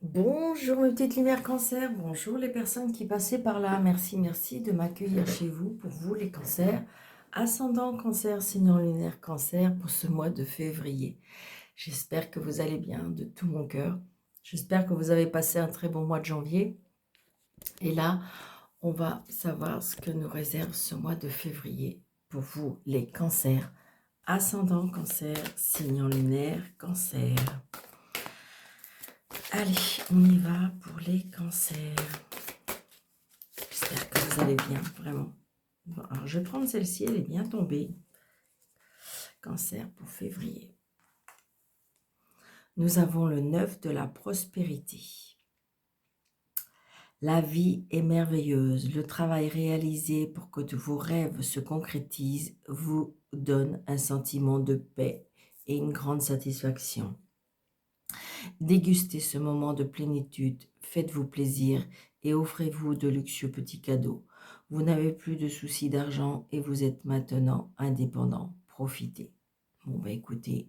Bonjour mes petites lumières cancer, bonjour les personnes qui passaient par là, merci de m'accueillir chez vous, pour vous les cancers, ascendant cancer, signe lunaire cancer pour ce mois de février. J'espère que vous allez bien de tout mon cœur, j'espère que vous avez passé un très bon mois de janvier et là on va savoir ce que nous réserve ce mois de février pour vous les cancers, ascendant cancer, signe lunaire cancer. Allez, on y va pour les cancers. J'espère que vous allez bien, vraiment. Bon, alors, je vais prendre celle-ci, elle est bien tombée. Cancer pour février. Nous avons le 9 de la prospérité. La vie est merveilleuse. Le travail réalisé pour que vos rêves se concrétisent vous donne un sentiment de paix et une grande satisfaction. Dégustez ce moment de plénitude, faites-vous plaisir et offrez-vous de luxueux petits cadeaux. Vous n'avez plus de soucis d'argent et vous êtes maintenant indépendant. Profitez. Bon, bah écoutez,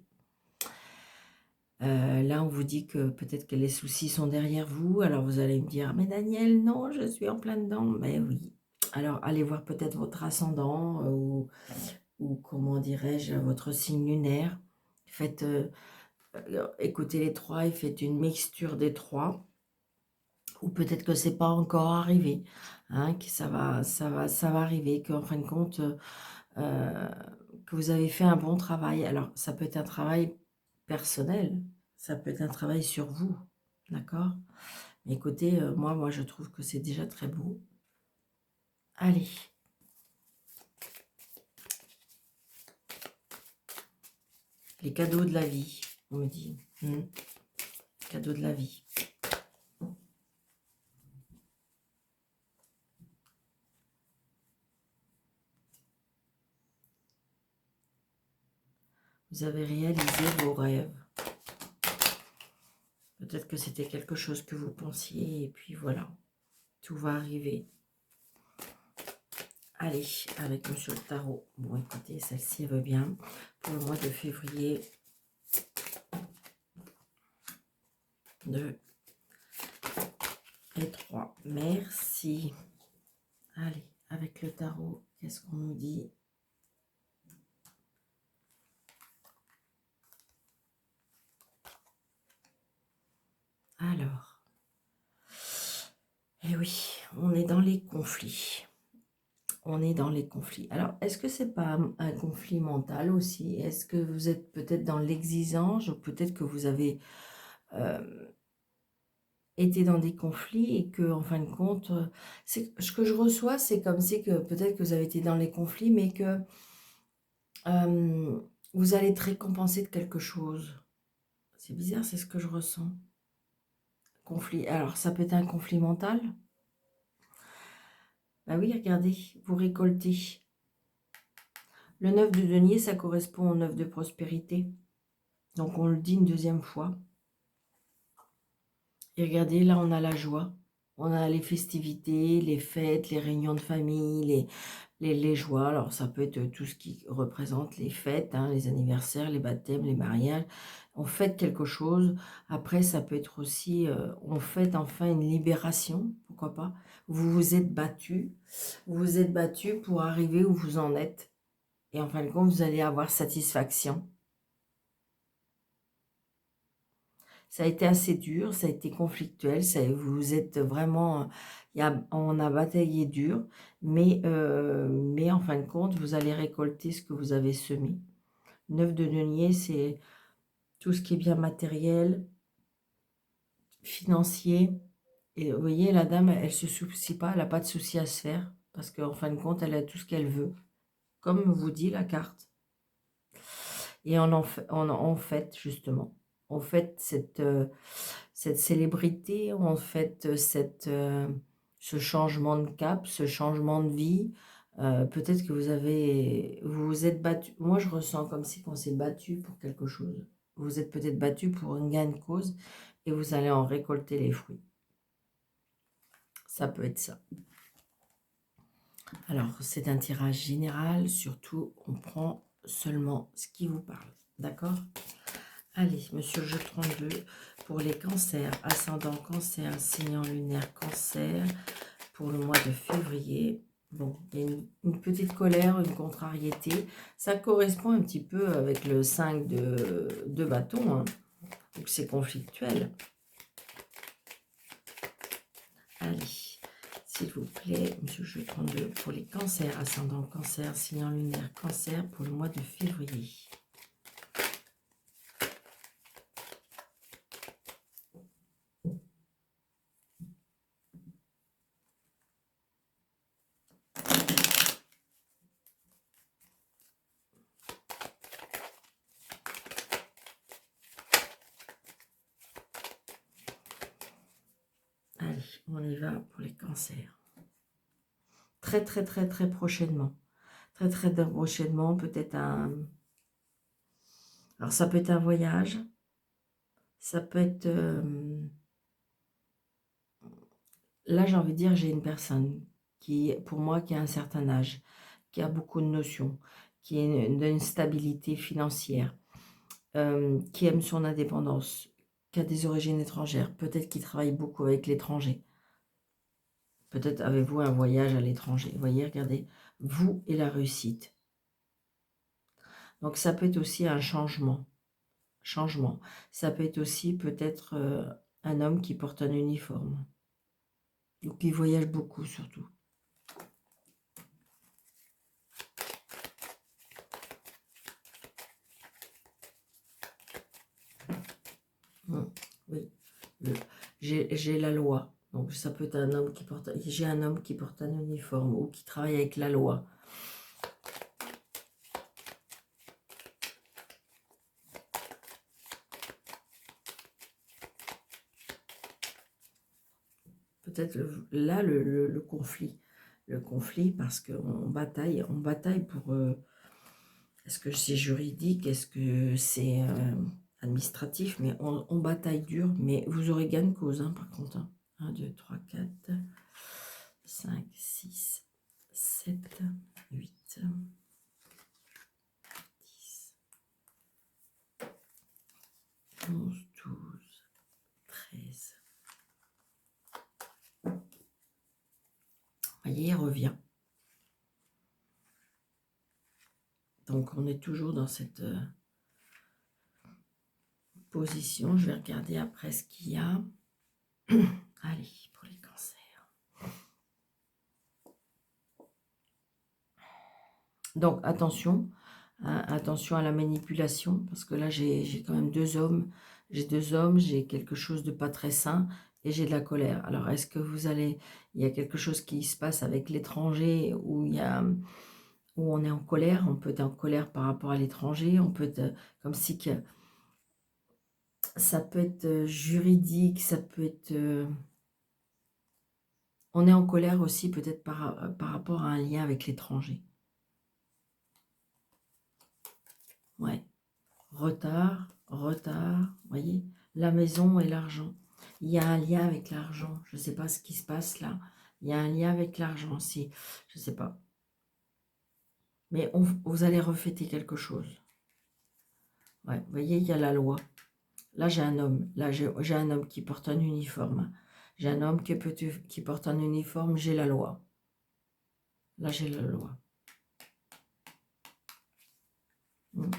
là on vous dit que peut-être que les soucis sont derrière vous. Alors vous allez me dire, mais Daniel, non, je suis en plein dedans. Mais oui. Alors allez voir peut-être votre ascendant ou comment dirais-je, votre signe lunaire. Faites... écoutez les trois et faites une mixture des trois, ou peut-être que c'est pas encore arrivé, hein, que ça va arriver, qu'en fin de compte, que vous avez fait un bon travail. Alors, ça peut être un travail personnel, ça peut être un travail sur vous, d'accord? Mais écoutez, moi, je trouve que c'est déjà très beau. Allez. Les cadeaux de la vie, on me dit. Cadeaux de la vie. Vous avez réalisé vos rêves. Peut-être que c'était quelque chose que vous pensiez, et puis voilà, tout va arriver. Allez, avec Monsieur le Tarot. Bon, écoutez, celle-ci, elle veut bien. Pour le mois de février. 2 et 3. Merci. Allez, avec le tarot, qu'est-ce qu'on nous dit? Alors, eh oui, on est dans les conflits. On est dans les conflits. Alors, est-ce que c'est pas un conflit mental aussi? Est-ce que vous êtes peut-être dans l'exigence, ou peut-être que vous avez été dans des conflits et que, en fin de compte, ce que je reçois, c'est comme si que peut-être que vous avez été dans les conflits, mais que vous allez être récompensé de quelque chose. C'est bizarre, c'est ce que je ressens. Conflit. Alors, ça peut être un conflit mental. Bah oui, regardez, vous récoltez. Le 9 de denier, ça correspond au 9 de prospérité. Donc, on le dit une deuxième fois. Et regardez, là, on a la joie. On a les festivités, les fêtes, les réunions de famille, les joies. Alors, ça peut être tout ce qui représente les fêtes, hein, les anniversaires, les baptêmes, les mariages. On fête quelque chose. Après, ça peut être aussi, on fête enfin une libération, pourquoi pas. Vous vous êtes battu. Vous vous êtes battu pour arriver où vous en êtes. Et en fin de compte, vous allez avoir satisfaction. Ça a été assez dur, ça a été conflictuel, vous êtes vraiment, on a bataillé dur, mais en fin de compte, vous allez récolter ce que vous avez semé. 9 de denier, c'est tout ce qui est bien matériel, financier. Et vous voyez, la dame, elle ne se soucie pas, elle n'a pas de souci à se faire, parce qu'en fin de compte, elle a tout ce qu'elle veut, comme vous dit la carte. Et on fête, justement. On fête cette célébrité, en fait, ce changement de cap, ce changement de vie. Peut-être que vous vous êtes battu. Moi, je ressens comme si on s'est battu pour quelque chose. Vous êtes peut-être battu pour une gagne cause et vous allez en récolter les fruits. Ça peut être ça. Alors, c'est un tirage général. Surtout, on prend seulement ce qui vous parle. D'accord ? Allez, monsieur le jeu 32, pour les cancers, ascendant cancer, signe lunaire cancer, pour le mois de février. Bon, il y a une petite colère, une contrariété. Ça correspond un petit peu avec le 5 de bâton, hein. Donc c'est conflictuel. Allez, s'il vous plaît, monsieur jeu 32, pour les cancers, ascendant cancer, signe lunaire cancer, pour le mois de février. Allez, on y va pour les cancers. Très, très, très, très prochainement. Très, très prochainement, peut-être un... Alors, ça peut être un voyage. Ça peut être... Là, j'ai envie de dire, j'ai une personne qui, pour moi, qui a un certain âge, qui a beaucoup de notions, qui a une stabilité financière, qui aime son indépendance, qui a des origines étrangères, peut-être qui travaille beaucoup avec l'étranger. Peut-être avez-vous un voyage à l'étranger. Vous voyez, regardez, vous et la réussite. Donc, ça peut être aussi un changement. Ça peut être aussi peut-être un homme qui porte un uniforme. Ou qui voyage beaucoup, surtout. Oui, j'ai la loi. Donc, ça peut être un homme qui porte... J'ai un homme qui porte un uniforme ou qui travaille avec la loi. Peut-être là, le conflit. Le conflit parce qu'on bataille pour... est-ce que c'est juridique? Est-ce que c'est administratif? Mais on bataille dur. Mais vous aurez gain de cause, hein, par contre. Hein. 1, 2, 3, 4, 5, 6, 7, 8, 10, 11, 12, 13. Vous voyez, il revient. Donc, on est toujours dans cette position. Je vais regarder après ce qu'il y a. Allez, pour les cancers. Donc, attention. Hein, attention à la manipulation. Parce que là, j'ai quand même deux hommes. J'ai deux hommes. J'ai quelque chose de pas très sain. Et j'ai de la colère. Alors, est-ce que vous allez... Il y a quelque chose qui se passe avec l'étranger où il y a... où on est en colère. On peut être en colère par rapport à l'étranger. On peut être comme si... que ça peut être juridique. Ça peut être... on est en colère aussi peut-être par rapport à un lien avec l'étranger. Ouais. Retard, vous voyez, la maison et l'argent. Il y a un lien avec l'argent. Je ne sais pas ce qui se passe là. Il y a un lien avec l'argent aussi. Je ne sais pas. Mais vous allez refêter quelque chose. Ouais, vous voyez, il y a la loi. Là, j'ai un homme. Là, j'ai un homme qui porte un uniforme. J'ai un homme qui porte un uniforme. J'ai la loi. Là, j'ai la loi.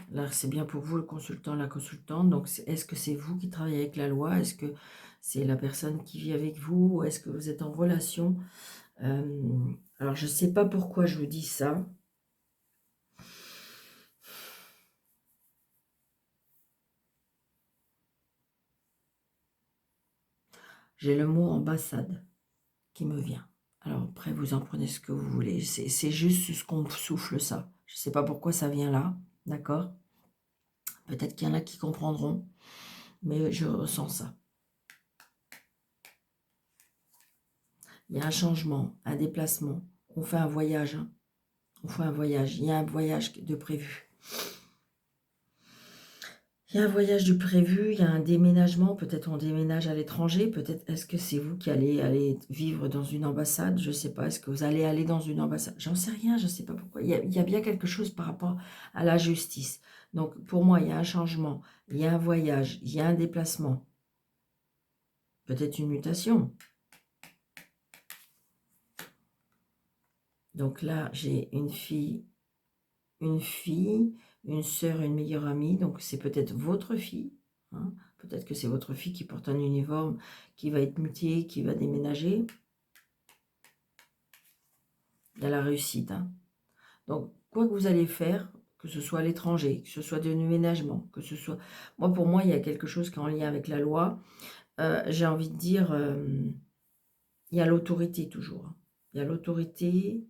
Là, c'est bien pour vous, le consultant, la consultante. Donc, est-ce que c'est vous qui travaillez avec la loi? Est-ce que c'est la personne qui vit avec vous? Est-ce que vous êtes en relation? Alors, je ne sais pas pourquoi je vous dis ça. J'ai le mot ambassade qui me vient. Alors, après, vous en prenez ce que vous voulez. C'est juste ce qu'on souffle, ça. Je ne sais pas pourquoi ça vient là. D'accord? Peut-être qu'il y en a qui comprendront. Mais je ressens ça. Il y a un changement, un déplacement. On fait un voyage. Hein. On fait un voyage. Il y a un voyage de prévu. Il y a un voyage de prévu, il y a un déménagement. Peut-être on déménage à l'étranger. Peut-être est-ce que c'est vous qui allez aller vivre dans une ambassade? Je ne sais pas. Est-ce que vous allez aller dans une ambassade? J'en sais rien, je ne sais pas pourquoi. Il y a bien quelque chose par rapport à la justice. Donc pour moi, il y a un changement. Il y a un voyage. Il y a un déplacement. peut-être une mutation. Donc là, j'ai une fille, une sœur, une meilleure amie. Donc c'est peut-être votre fille. Hein. Peut-être que c'est votre fille qui porte un uniforme, qui va être mutée, qui va déménager. Il y a la réussite. Hein. Donc, quoi que vous allez faire, que ce soit à l'étranger, que ce soit de déménagement, que ce soit... Moi, pour moi, il y a quelque chose qui est en lien avec la loi. J'ai envie de dire, il y a l'autorité toujours. Il y a l'autorité,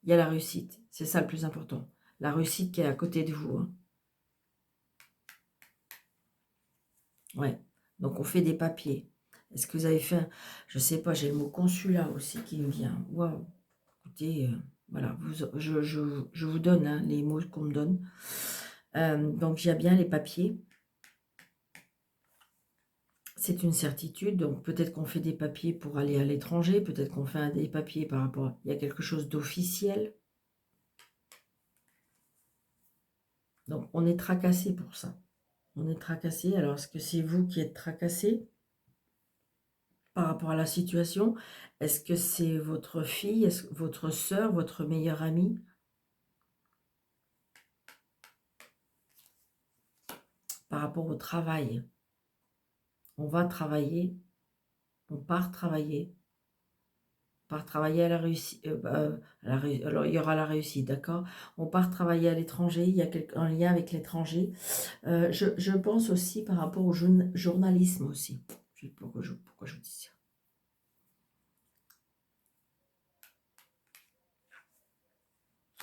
il y a la réussite. C'est ça le plus important. La réussite qui est à côté de vous. Hein. Ouais. Donc, on fait des papiers. Est-ce que vous avez fait... Je sais pas, j'ai le mot consulat aussi qui me vient. Waouh. Écoutez, voilà, je vous donne hein, les mots qu'on me donne. Donc, il y a bien les papiers. C'est une certitude, donc peut-être qu'on fait des papiers pour aller à l'étranger, peut-être qu'on fait des papiers par rapport à... Il y a quelque chose d'officiel. Donc, on est tracassé pour ça. On est tracassé. Alors, est-ce que c'est vous qui êtes tracassé par rapport à la situation? Est-ce que c'est votre fille, est-ce que votre sœur, votre meilleure amie? Par rapport au travail. On va travailler, on part travailler. Part travailler à la réussite, alors il y aura la réussite, d'accord? On part travailler à l'étranger, il y a un lien avec l'étranger. Je pense aussi par rapport au journalisme aussi. Je sais pas pourquoi je dis ça.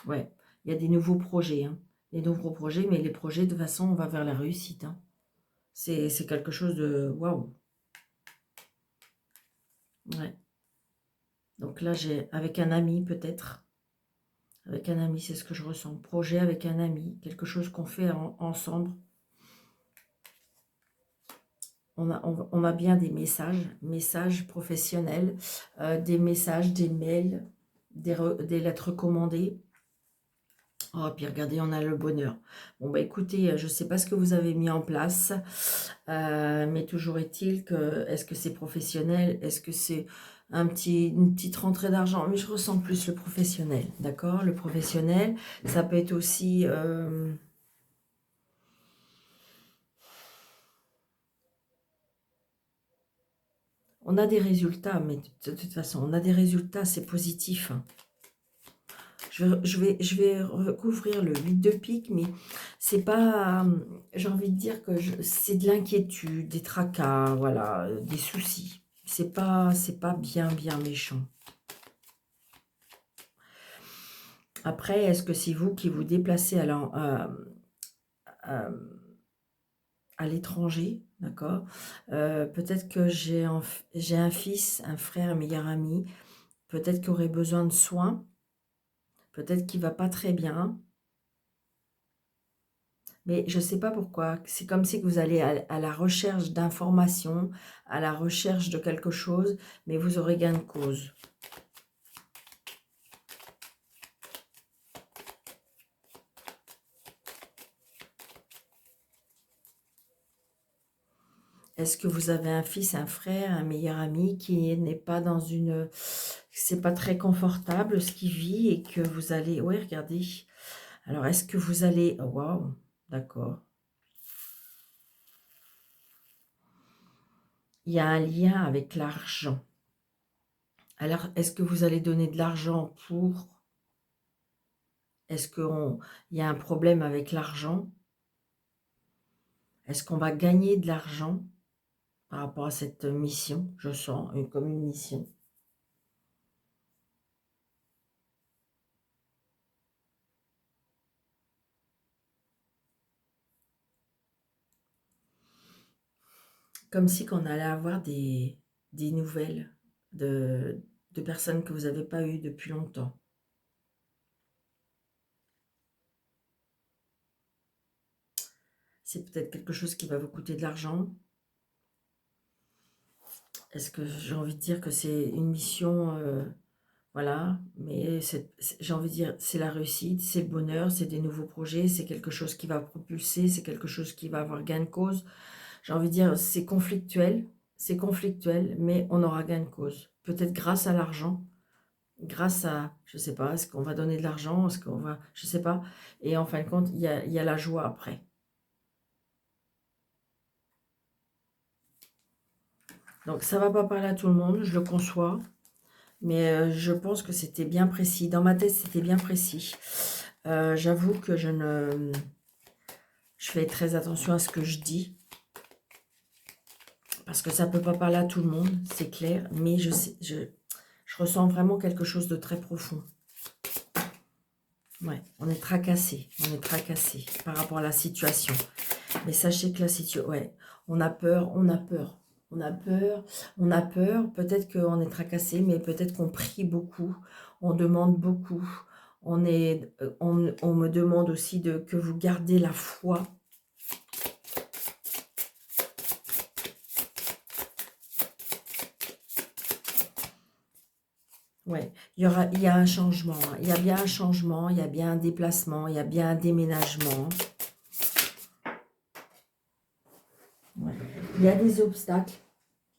Ouais, il y a des nouveaux projets, hein. Des nouveaux projets, mais les projets, de toute façon, on va vers la réussite. Hein. C'est quelque chose de... Waouh! Ouais. Donc là, j'ai avec un ami peut-être. Avec un ami, c'est ce que je ressens. Projet avec un ami, quelque chose qu'on fait ensemble. On a bien des messages professionnels, des messages, des mails, des lettres commandées. Oh, puis regardez, on a le bonheur. Bon, bah écoutez, je ne sais pas ce que vous avez mis en place, mais toujours est-il que, est-ce que c'est professionnel? Est-ce que c'est une petite rentrée d'argent? Mais je ressens plus le professionnel, d'accord? Le professionnel, ça peut être aussi... on a des résultats, mais de toute façon, on a des résultats, c'est positif. Hein. Je vais recouvrir le 8 de pique, mais c'est pas... J'ai envie de dire que c'est de l'inquiétude, des tracas, voilà, des soucis. C'est pas bien méchant. Après, est-ce que c'est vous qui vous déplacez à l'étranger, d'accord? Peut-être que j'ai un fils, un frère, un meilleur ami, peut-être qu'il aurait besoin de soins, peut-être qu'il va pas très bien, mais je ne sais pas pourquoi. C'est comme si vous allez à la recherche d'informations, à la recherche de quelque chose, mais vous aurez gain de cause. Est-ce que vous avez un fils, un frère, un meilleur ami qui n'est pas dans une... C'est pas très confortable ce qu'il vit et que vous allez... Oui, regardez. Alors, est-ce que vous allez... Oh, waouh, d'accord. Il y a un lien avec l'argent. Alors, est-ce que vous allez donner de l'argent pour... Est-ce qu'il y a un problème avec l'argent? Est-ce qu'on va gagner de l'argent par rapport à cette mission? Je sens comme une mission. Comme si qu'on allait avoir des nouvelles de personnes que vous n'avez pas eues depuis longtemps. C'est peut-être quelque chose qui va vous coûter de l'argent. Est-ce que j'ai envie de dire que c'est une mission, voilà, mais j'ai envie de dire c'est la réussite, c'est le bonheur, c'est des nouveaux projets, c'est quelque chose qui va propulser, c'est quelque chose qui va avoir gain de cause. j'ai envie de dire, c'est conflictuel, mais on aura gain de cause. Peut-être grâce à l'argent, grâce à, je sais pas, est-ce qu'on va donner de l'argent, est-ce qu'on va, je sais pas. Et en fin de compte, il y a la joie après. Donc ça va pas parler à tout le monde, je le conçois. Mais je pense que c'était bien précis. Dans ma tête, c'était bien précis. J'avoue que je fais très attention à ce que je dis. Parce que ça ne peut pas parler à tout le monde, c'est clair. Mais je ressens vraiment quelque chose de très profond. Ouais, on est tracassé. On est tracassé par rapport à la situation. Mais sachez que la situation... Ouais, on a peur, on a peur. On a peur, on a peur. Peut-être qu'on est tracassé, mais peut-être qu'on prie beaucoup. On demande beaucoup. On me demande aussi que vous gardez la foi. Ouais, il y a un changement. Hein. Il y a bien un changement, il y a bien un déplacement, il y a bien un déménagement. Ouais. Il y a des obstacles.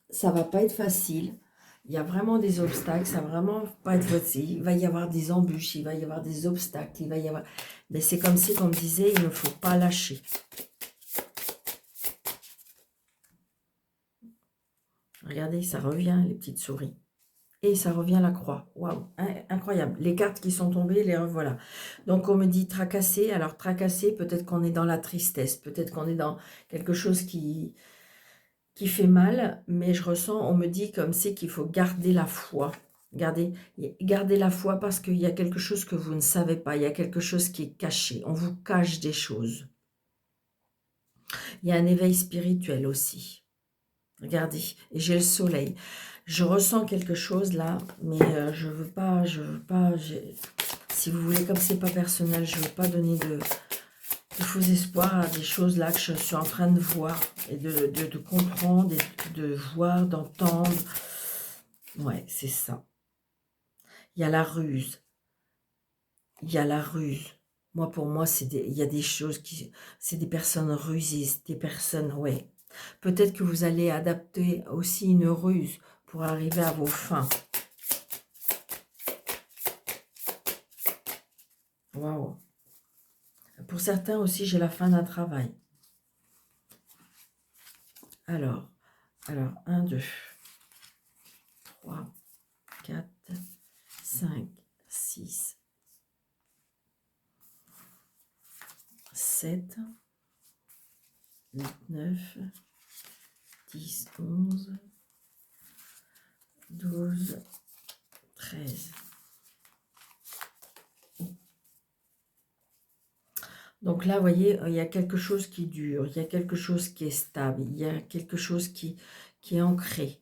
Ça va pas être facile. Il y a vraiment des obstacles. Ça va vraiment pas être facile. Il va y avoir des embûches, il va y avoir des obstacles, il va y avoir... Mais c'est comme si, comme disait, il ne faut pas lâcher. Regardez, ça revient, les petites souris. Et ça revient la croix. Waouh, incroyable. Les cartes qui sont tombées, les revoilà. Donc, on me dit tracasser. Alors, tracasser, peut-être qu'on est dans la tristesse. Peut-être qu'on est dans quelque chose qui fait mal. Mais je ressens, on me dit comme c'est qu'il faut garder la foi. Gardez la foi parce qu'il y a quelque chose que vous ne savez pas. Il y a quelque chose qui est caché. On vous cache des choses. Il y a un éveil spirituel aussi. Regardez, et j'ai le soleil. Je ressens quelque chose là, mais je veux pas, si vous voulez, comme c'est pas personnel, je veux pas donner de faux espoirs à des choses là que je suis en train de voir, et de comprendre, et de voir, d'entendre. Ouais, c'est ça. Il y a la ruse. Il y a la ruse. Moi, pour moi, il y a des choses qui... C'est des personnes rusées, des personnes, ouais. Peut-être que vous allez adapter aussi une ruse pour arriver à vos fins. Waouh. Pour certains aussi, j'ai la fin d'un travail. Alors, 1, 2, 3, 4, 5, 6, 7, 8, 9, 10, 11, 12, 13. Donc là, vous voyez, il y a quelque chose qui dure, il y a quelque chose qui est stable, il y a quelque chose qui est ancré.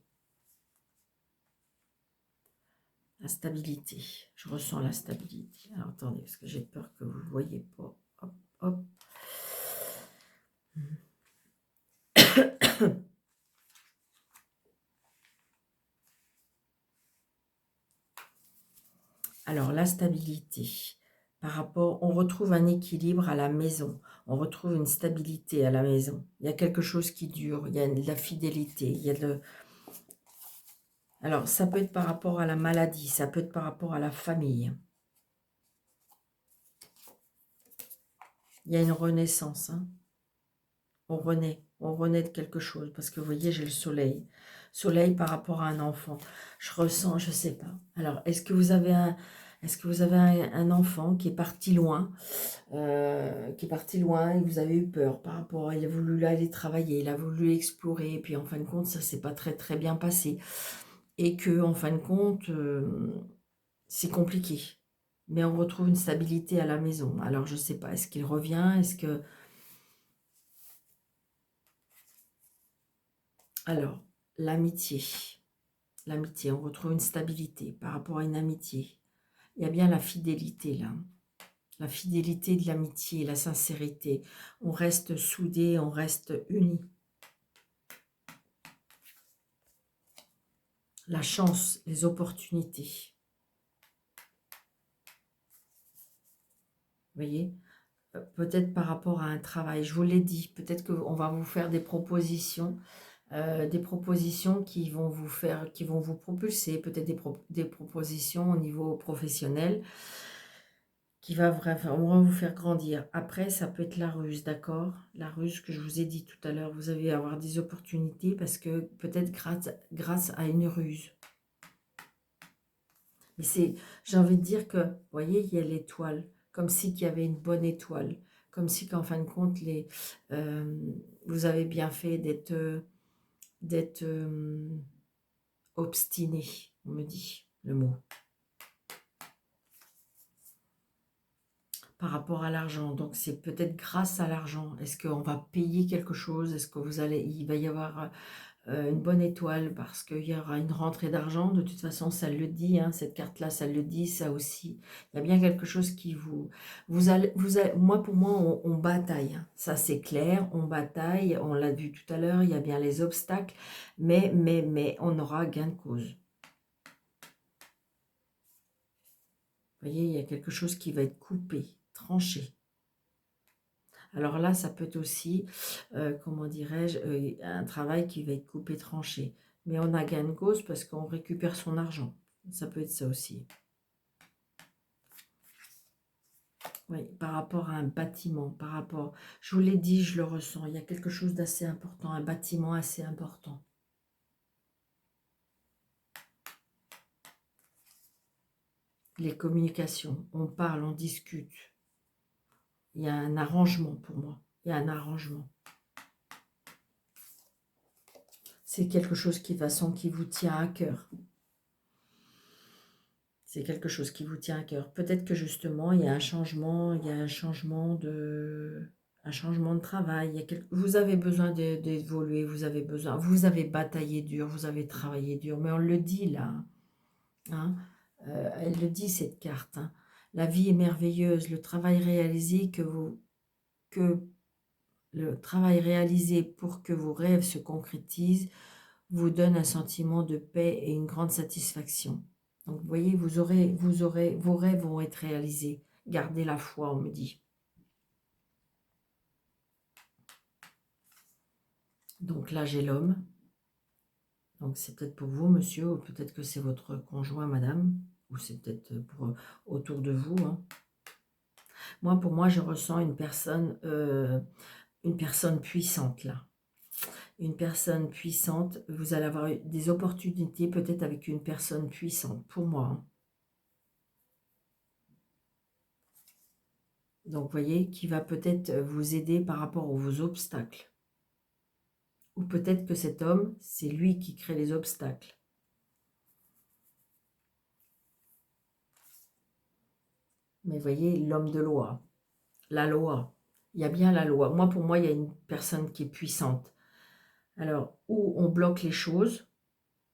La stabilité, je ressens la stabilité. Alors attendez, parce que j'ai peur que vous ne voyez pas. Hop, hop. Alors, la stabilité, par rapport, on retrouve un équilibre à la maison, on retrouve une stabilité à la maison. Il y a quelque chose qui dure, il y a de la fidélité, il y a de... Alors, ça peut être par rapport à la maladie, ça peut être par rapport à la famille. Il y a une renaissance, hein. On renaît de quelque chose, parce que vous voyez, j'ai le soleil. Soleil par rapport à un enfant. Je ressens, je sais pas. Alors, est-ce que vous avez un enfant qui est parti loin, et que vous avez eu peur par rapport, il a voulu aller travailler, il a voulu explorer, et puis en fin de compte, ça s'est pas très très bien passé. Et que, en fin de compte, c'est compliqué. Mais on retrouve une stabilité à la maison. Alors, je sais pas, est-ce qu'il revient, est-ce que... Alors, l'amitié. L'amitié, on retrouve une stabilité par rapport à une amitié. Il y a bien la fidélité là. La fidélité de l'amitié, la sincérité. On reste soudés, on reste unis. La chance, les opportunités. Vous voyez? peut-être par rapport à un travail. Je vous l'ai dit, peut-être qu'on va vous faire des propositions qui vont vous faire, qui vont vous propulser, peut-être des propositions au niveau professionnel qui va vraiment vous faire grandir. Après, ça peut être la ruse, d'accord? La ruse que je vous ai dit tout à l'heure, vous allez avoir des opportunités parce que peut-être grâce à une ruse. Mais c'est, j'ai envie de dire que, vous voyez, il y a l'étoile, comme si qu'il y avait une bonne étoile, comme si qu'en fin de compte, vous avez bien fait d'être obstiné, on me dit le mot. Par rapport à l'argent, donc c'est peut-être grâce à l'argent. Est-ce qu'on va payer quelque chose? Est-ce que il va y avoir une bonne étoile parce qu'il y aura une rentrée d'argent? De toute façon, ça le dit, hein, cette carte-là, ça le dit, ça aussi. Il y a bien quelque chose qui moi, pour moi, on bataille. Hein. Ça, c'est clair, on bataille. On l'a vu tout à l'heure, il y a bien les obstacles, mais on aura gain de cause. Vous voyez, il y a quelque chose qui va être coupé, tranché. Alors là, ça peut être aussi, comment dirais-je, un travail qui va être coupé, tranché. Mais on a gain de cause parce qu'on récupère son argent. Ça peut être ça aussi. Oui, par rapport à un bâtiment, par rapport... Je vous l'ai dit, je le ressens. Il y a quelque chose d'assez important, un bâtiment assez important. Les communications, on parle, on discute. Il y a un arrangement pour moi. Il y a un arrangement. C'est quelque chose qui, de toute façon, qui vous tient à cœur. C'est quelque chose qui vous tient à cœur. Peut-être que justement, il y a un changement, un changement de travail. Vous avez besoin d'évoluer, vous avez bataillé dur, vous avez travaillé dur. Mais on le dit là, hein, elle le dit cette carte. Hein. La vie est merveilleuse, le travail réalisé pour que vos rêves se concrétisent vous donne un sentiment de paix et une grande satisfaction. Donc, vous voyez, vos rêves vont être réalisés. Gardez la foi, on me dit. Donc là, j'ai l'homme. Donc, c'est peut-être pour vous, monsieur, ou peut-être que c'est votre conjoint, madame, ou c'est peut-être autour de vous. Hein. Moi, pour moi, je ressens une personne puissante, là. Une personne puissante, vous allez avoir des opportunités peut-être avec une personne puissante, pour moi. Hein. Donc, vous voyez, qui va peut-être vous aider par rapport à vos obstacles. Ou peut-être que cet homme, c'est lui qui crée les obstacles. Mais vous voyez, l'homme de loi, la loi, il y a bien la loi. Moi, pour moi, il y a une personne qui est puissante. Alors, où on bloque les choses,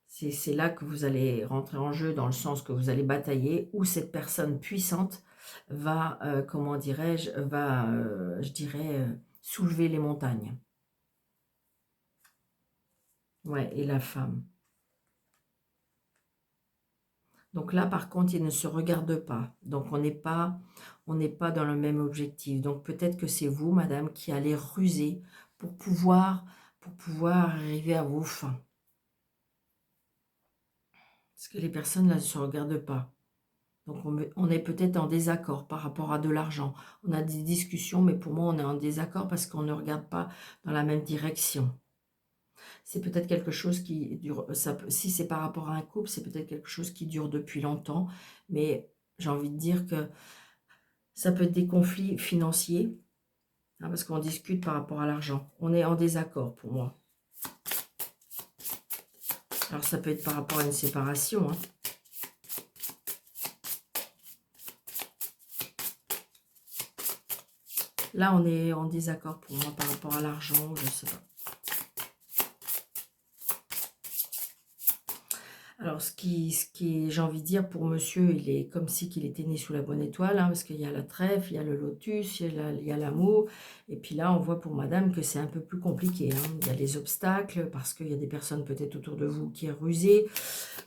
c'est là que vous allez rentrer en jeu dans le sens que vous allez batailler, où cette personne puissante va, comment dirais-je, je dirais, soulever les montagnes. Ouais, et la femme. Donc là, par contre, ils ne se regardent pas. Donc, on n'est pas dans le même objectif. Donc, peut-être que c'est vous, madame, qui allez ruser pour pouvoir arriver à vos fins. Parce que les personnes, là, ne se regardent pas. Donc, on est peut-être en désaccord par rapport à de l'argent. On a des discussions, mais pour moi, on est en désaccord parce qu'on ne regarde pas dans la même direction. C'est peut-être quelque chose qui dure, si c'est par rapport à un couple, c'est peut-être quelque chose qui dure depuis longtemps, mais j'ai envie de dire que ça peut être des conflits financiers, hein, parce qu'on discute par rapport à l'argent. On est en désaccord pour moi. Alors ça peut être par rapport à une séparation. Hein. Là, on est en désaccord pour moi par rapport à l'argent, je ne sais pas. Alors, j'ai envie de dire, pour monsieur, il est comme si qu'il était né sous la bonne étoile, hein, parce qu'il y a la trèfle, il y a le lotus, il y a l'amour. Et puis là, on voit pour madame que c'est un peu plus compliqué. Hein. Il y a les obstacles, parce qu'il y a des personnes peut-être autour de vous qui est rusées.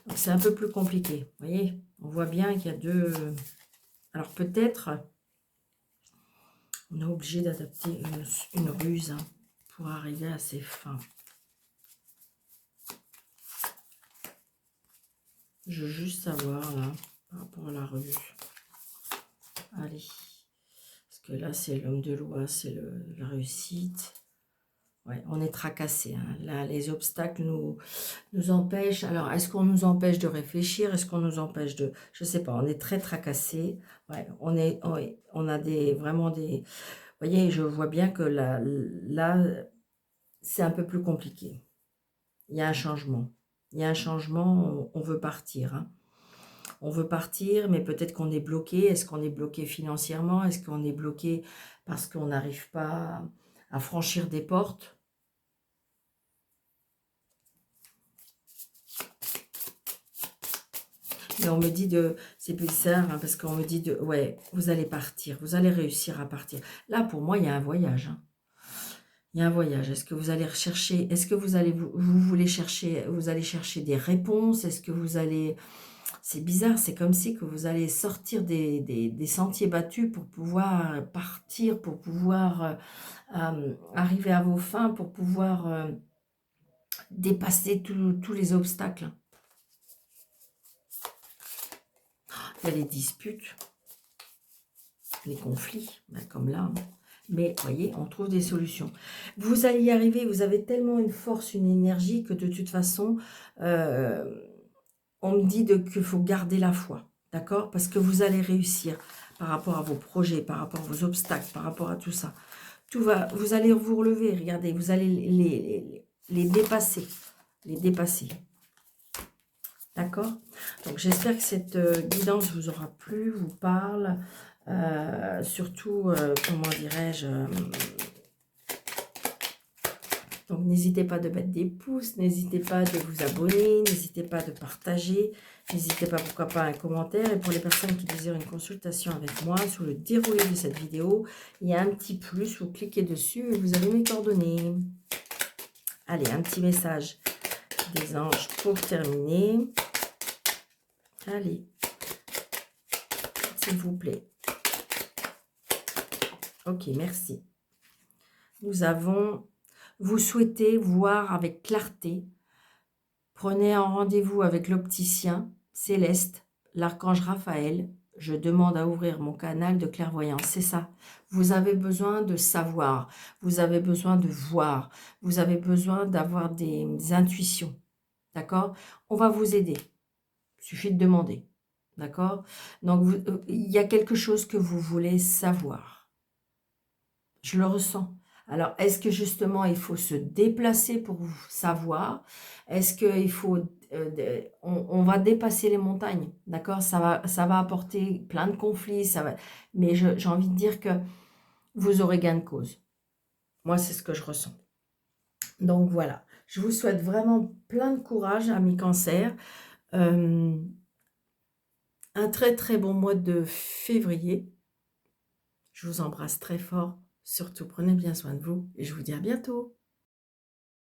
Donc, c'est un peu plus compliqué. Vous voyez, on voit bien qu'il y a deux... Alors, peut-être On est obligé d'adapter une ruse, hein, pour arriver à ses fins. Je veux juste savoir, là, par rapport à la ruse. Allez. Parce que là, c'est l'homme de loi, c'est la réussite. Ouais, on est tracassé, hein. Là, les obstacles nous empêchent. Alors, est-ce qu'on nous empêche de réfléchir? Est-ce qu'on nous empêche de... Je sais pas, on est très tracassé. Ouais, on a vraiment des... Vous voyez, je vois bien que là c'est un peu plus compliqué. Il y a un changement. Il y a un changement, on veut partir, hein. On veut partir, mais peut-être qu'on est bloqué. Est-ce qu'on est bloqué financièrement? Est-ce qu'on est bloqué parce qu'on n'arrive pas à franchir des portes? Mais on me dit de... C'est bizarre, hein, parce qu'on me dit de... Ouais, vous allez partir, vous allez réussir à partir. Là, pour moi, il y a un voyage, hein. Il y a un voyage. Est-ce que vous allez rechercher... Est-ce que vous allez... Vous voulez chercher... Vous allez chercher des réponses? Est-ce que vous allez... C'est bizarre, c'est comme si que vous allez sortir des sentiers battus pour pouvoir partir, pour pouvoir arriver à vos fins, pour pouvoir dépasser tous les obstacles. Il y a les disputes, les conflits, ben comme là. Mais voyez, on trouve des solutions. Vous allez y arriver, vous avez tellement une force, une énergie que de toute façon, on me dit qu'il faut garder la foi, d'accord? Parce que vous allez réussir par rapport à vos projets, par rapport à vos obstacles, par rapport à tout ça. Tout va, vous allez vous relever, regardez, vous allez les dépasser, D'accord? Donc j'espère que cette guidance vous aura plu, vous parle, surtout, comment dirais-je, donc n'hésitez pas de mettre des pouces, n'hésitez pas de vous abonner, n'hésitez pas de partager, n'hésitez pas, pourquoi pas, un commentaire. Et pour les personnes qui désirent une consultation avec moi, sur le déroulé de cette vidéo, il y a un petit plus, vous cliquez dessus et vous avez mes coordonnées. Allez, un petit message des anges pour terminer. Allez, s'il vous plaît. Ok, merci. Nous avons... Vous souhaitez voir avec clarté. Prenez un rendez-vous avec l'opticien Céleste, l'archange Raphaël. Je demande à ouvrir mon canal de clairvoyance. C'est ça. Vous avez besoin de savoir. Vous avez besoin de voir. Vous avez besoin d'avoir des intuitions. D'accord? On va vous aider. Il suffit de demander. D'accord? Donc, il y a quelque chose que vous voulez savoir. Je le ressens. Alors, est-ce que justement, il faut se déplacer pour savoir? Est-ce qu'il faut... on va dépasser les montagnes, d'accord? Ça va apporter plein de conflits, mais j'ai envie de dire que vous aurez gain de cause. Moi, c'est ce que je ressens. Donc, voilà. Je vous souhaite vraiment plein de courage, amis Cancer. Un très, très bon mois de février. Je vous embrasse très fort. Surtout, prenez bien soin de vous et je vous dis à bientôt.